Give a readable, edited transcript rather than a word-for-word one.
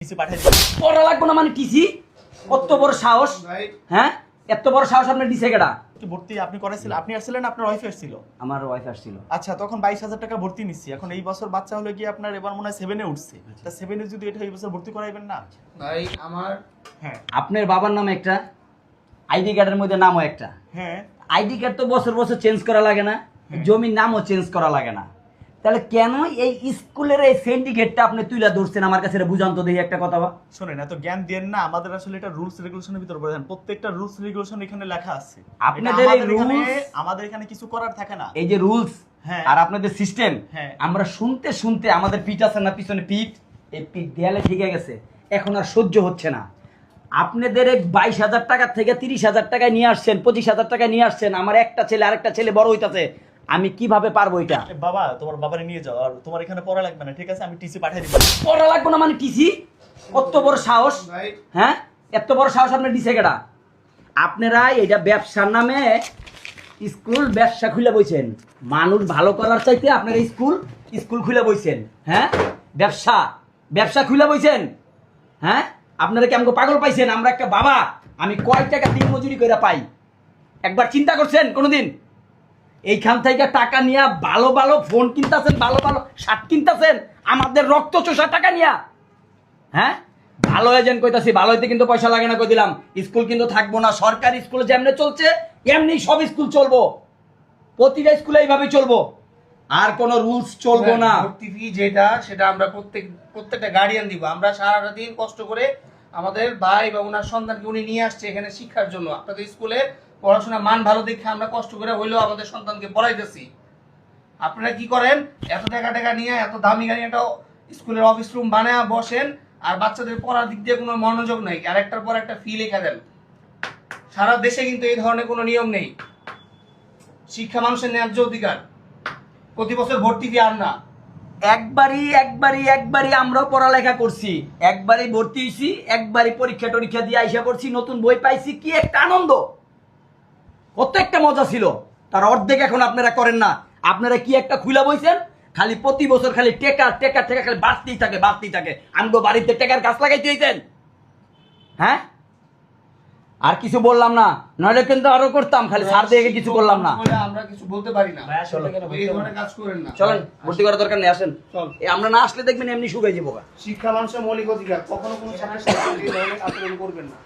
TC পাঠিয়ে দিন। পড়া লাগবে না মানে টিসি? কত বড় সাহস! হ্যাঁ, এত বড় সাহস আপনার দিছে কেডা? কি ভর্তি আপনি করেছিলেন? আপনি আসছিলেন না আপনার ওয়াইফ আসছিল? আমার ওয়াইফ আসছিল। আচ্ছা, তখন 22,000 টাকা ভর্তি নিচ্ছি। এখন এই বছর বাচ্চা হলো গিয়ে আপনার এবার মনে হয় 7 এ উঠছে। তা 7 এ যদি এটা এই বছর ভর্তি করাইবেন না? ভাই আমার হ্যাঁ আপনার বাবার নামে একটা, আইডি কার্ডের মধ্যে নামও একটা। হ্যাঁ আইডি কার্ড তো বছর বছর চেঞ্জ করা লাগে না, জমির নামও চেঞ্জ করা লাগে না, তাহলে কেন এই স্কুলের এই সিন্ডিকেটটা আপনি তুইলা ধরছেন আমার কাছে? এটা বুঝান তো দেখি একটা কথা। শোনেন, এত জ্ঞান দেন না। আমাদের আসলে এটা রুলস রেগুলেশনের ভিতর পড়ে। প্রত্যেকটা রুলস রেগুলেশন এখানে লেখা আছে। আপনাদের এই আমাদের এখানে কিছু করার থাকে না। এই যে রুলস হ্যাঁ। আর আপনাদের সিস্টেম, হ্যাঁ। আমরা শুনতে শুনতে আমাদের পিঠ আছে না পিছনে পিঠ, এই পিঠ দেয়ালে ঠিকে গেছে, এখন আর সহ্য হচ্ছে না। আপনাদের এই 22,000 টাকা থেকে 30,000 টাকায় নিয়ে আসছেন, 25,000 টাকায় নিয়ে আসছেন। আমার একটা ছেলে আরেকটা ছেলে বড় হইতাছে, আমি কিভাবে পারবো এটা? বাবা, তোমার বাবারে নিয়ে যাও, আর তোমার এখানে পড়া লাগবে না, ঠিক আছে? আমি টিসি পাঠিয়ে দিব। পড়া লাগবে না মানে টিসি? কত বড় সাহস! ভাই হ্যাঁ, এত বড় সাহস আপনার দিছে কেডা? আপনারা এটা ব্যবসার নামে স্কুল ব্যবসা খুলে বইছেন। মানুষ ভালো করার চাইতে আপনারা স্কুল খুলে বইছেন। হ্যাঁ, ব্যবসা ব্যবসা খুলে বইছেন। হ্যাঁ, আপনারা কি আমাকে পাগল পাইছেন? আমরা একটা বাবা, আমি কয় টাকা দিন মজুরি করে পাই একবার চিন্তা করছেন কোনোদিন? এইখান থেকে টাকা নিয়ে ভালো ভালো ফোন কিনতেছেন, ভালো ভালো শার্ট কিনতেছেন, আমাদের রক্ত চোষা টাকা নিয়ে। হ্যাঁ, ভালো এজেন্ট কইতাছি, ভালো হইতে কিন্তু পয়সা লাগে না কই দিলাম। স্কুল কিন্তু থাকবো না, সরকারি স্কুল যেমনি চলছে এমনি সব স্কুল চলবো, প্রতিটা স্কুলে এইভাবে চলবো, আর কোনো রুলস চলবো না। ভর্তি ফি যেটা সেটা আমরা প্রত্যেকটা গার্ডিয়ান দিব। আমরা সারাটা দিন কষ্ট করে আমাদের ভাই বা ওনার সন্তানকে উনি নিয়ে আসছে এখানে শিক্ষার জন্য। আপনাদের স্কুলে পড়াশোনার মান ভালো দেখে আমরা কষ্ট করে হইলেও আমাদের সন্তানকে পড়াইতেছি। আপনারা কি করেন? এত টাকা নিয়ে এত দামি গাড়ি একটা স্কুলের অফিস রুম বানায় বসেন, আর বাচ্চাদের পড়ার দিক দিয়ে কোনো মনোযোগ নেই, আর একটার পর একটা ফি লিখে দেন। সারা দেশে কিন্তু এই ধরনের কোনো নিয়ম নেই। শিক্ষা মানুষের ন্যায্য অধিকার। প্রতি বছর ভর্তি ফি আর না। একবারই আমরাও পড়ালেখা করছি, একবারই ভর্তি হয়েছি, একবারই পরীক্ষা টরীক্ষা দিয়ে আইসা করছি, নতুন বই পাইছি, কি একটা আনন্দ, কত একটা মজা ছিল, তার অর্ধেক এখন আপনারা করেন না। আপনারা কি একটা খুলা বইছেন, খালি প্রতি বছর খালি টেকা খালি বাড়তেই থাকে। আমগো বাড়িতে টেকার গাছ লাগাইতে হইতেন। হ্যাঁ, আর কিছু বললাম না, নইলে কিন্তু আরো করতাম, খালি সার দিয়ে কিছু করলাম না। আমরা কিছু বলতে পারি না। এই ধরনের কাজ করেন না। চলেন, ভর্তি করার দরকার নেই, আসেন। আমরা না আসলে দেখবেন এমনি শুকাই যাবো। শিক্ষা মানুষের মৌলিক অধিকার, কখনো কোনো ছাত্রের সাথে এই ধরনের আচরণ করবেন না।